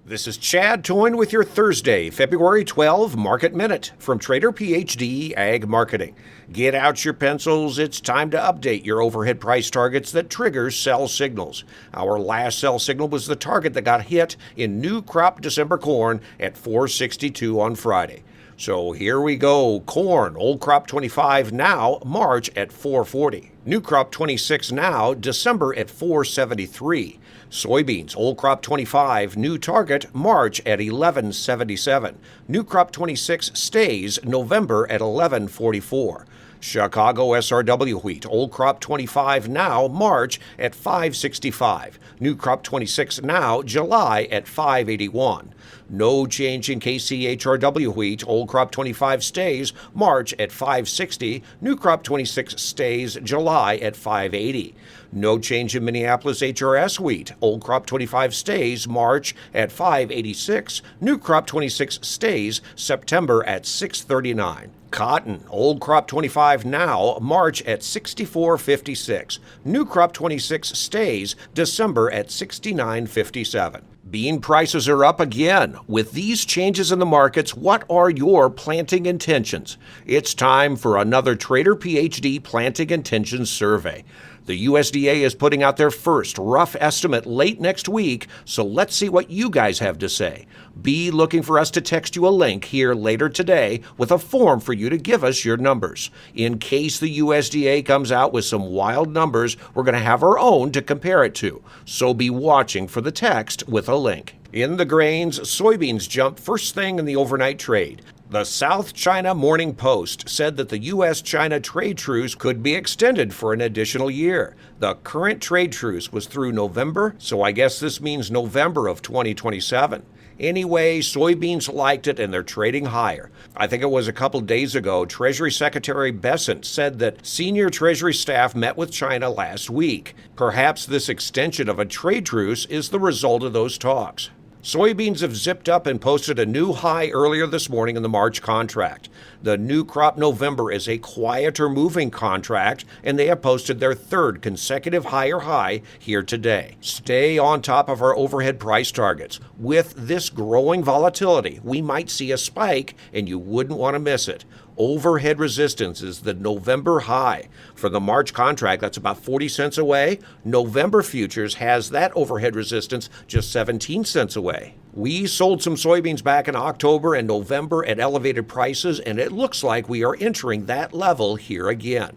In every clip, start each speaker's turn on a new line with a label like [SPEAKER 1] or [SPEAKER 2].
[SPEAKER 1] This is Chad Toyne with your Thursday, February 12 Market Minute from Trader PhD Ag Marketing. Get out your pencils. It's time to update your overhead price targets that trigger sell signals. Our last sell signal was the target that got hit in new crop December corn at $4.62 on Friday. So here we go. Corn, old crop 25 now, March at $4.40. New crop 26 now, December at $4.73. Soybeans, old crop 25, new target, March at $11.77. New crop 26 stays, November at $11.44. Chicago SRW wheat, old crop 25 now, March at $5.65. New crop 26 now, July at $5.81. No change in KC HRW wheat, old crop 25 stays, March at $5.60. New crop 26 stays, July at $5.80. No change in Minneapolis HRS wheat, old crop 25 stays, March at $5.86. New crop 26 stays, September at $6.39. Cotton, old crop 25 now, March at $64.56. New crop 26 stays, December at $69.57. Bean prices are up again. With these changes in the markets, what are your planting intentions? It's time for another Trader PhD Planting Intentions Survey. The USDA is putting out their first rough estimate late next week, so let's see what you guys have to say. Be looking for us to text you a link here later today with a form for you to give us your numbers. In case the USDA comes out with some wild numbers, we're going to have our own to compare it to. So be watching for the text with a link. In the grains, soybeans jumped first thing in the overnight trade. The South China Morning Post said that the U.S.-China trade truce could be extended for an additional year. The current trade truce was through November, so I guess this means November of 2027. Anyway, soybeans liked it and they're trading higher. I think it was a couple days ago, Treasury Secretary Bessent said that senior Treasury staff met with China last week. Perhaps this extension of a trade truce is the result of those talks. Soybeans have zipped up and posted a new high earlier this morning in the March contract. The new crop November is a quieter moving contract, and they have posted their third consecutive higher high here today. Stay on top of our overhead price targets. With this growing volatility, we might see a spike, and you wouldn't want to miss it. Overhead resistance is the November high. For the March contract, that's about 40 cents away. November futures has that overhead resistance just 17 cents away. We sold some soybeans back in October and November at elevated prices, and it looks like we are entering that level here again.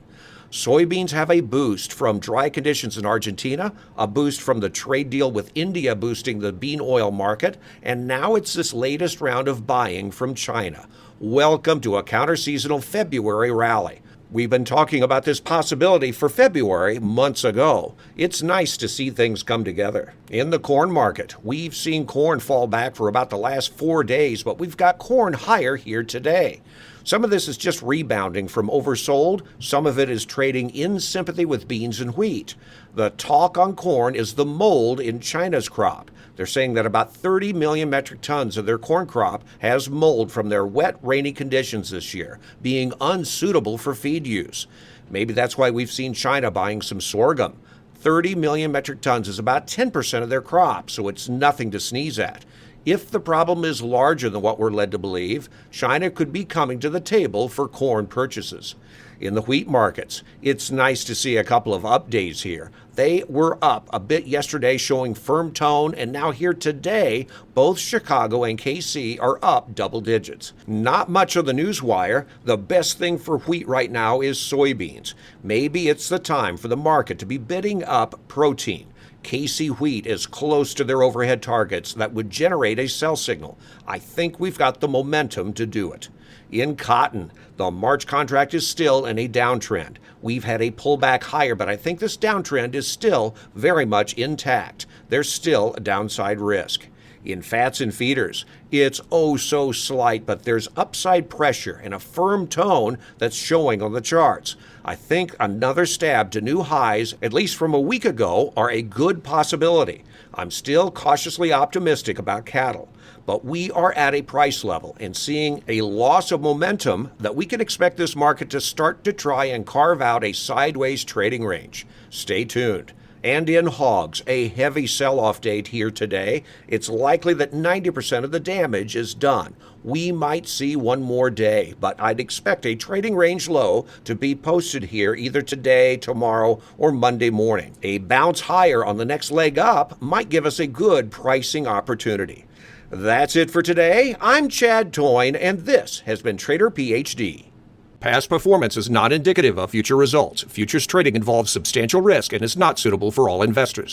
[SPEAKER 1] Soybeans have a boost from dry conditions in Argentina, a boost from the trade deal with India boosting the bean oil market, and now it's this latest round of buying from China. Welcome to a counter-seasonal February rally. We've been talking about this possibility for February months ago. It's nice to see things come together. In the corn market, we've seen corn fall back for about the last 4 days, but we've got corn higher here today. Some of this is just rebounding from oversold. Some of it is trading in sympathy with beans and wheat. The talk on corn is the mold in China's crop. They're saying that about 30 million metric tons of their corn crop has mold from their wet, rainy conditions this year, being unsuitable for feed use. Maybe that's why we've seen China buying some sorghum. 30 million metric tons is about 10% of their crop, so it's nothing to sneeze at. If the problem is larger than what we're led to believe, China could be coming to the table for corn purchases. In the wheat markets, it's nice to see a couple of up days here. They were up a bit yesterday, showing firm tone, and now here today, both Chicago and KC are up double digits. Not much of the news wire. The best thing for wheat right now is soybeans. Maybe it's the time for the market to be bidding up protein. KC wheat is close to their overhead targets that would generate a sell signal. I think we've got the momentum to do it. In cotton, the March contract is still in a downtrend. We've had a pullback higher, but I think this downtrend is still very much intact. There's still a downside risk. In fats and feeders, it's oh so slight, but there's upside pressure and a firm tone that's showing on the charts. I think another stab to new highs, at least from a week ago, are a good possibility. I'm still cautiously optimistic about cattle, but we are at a price level and seeing a loss of momentum that we can expect this market to start to try and carve out a sideways trading range. Stay tuned. And in Hogs, a heavy sell-off date here today. It's likely that 90% of the damage is done. We might see one more day, but I'd expect a trading range low to be posted here either today, tomorrow, or Monday morning. A bounce higher on the next leg up might give us a good pricing opportunity. That's it for today. I'm Chad Toyne, and this has been Trader PhD. Past performance is not indicative of future results. Futures trading involves substantial risk and is not suitable for all investors.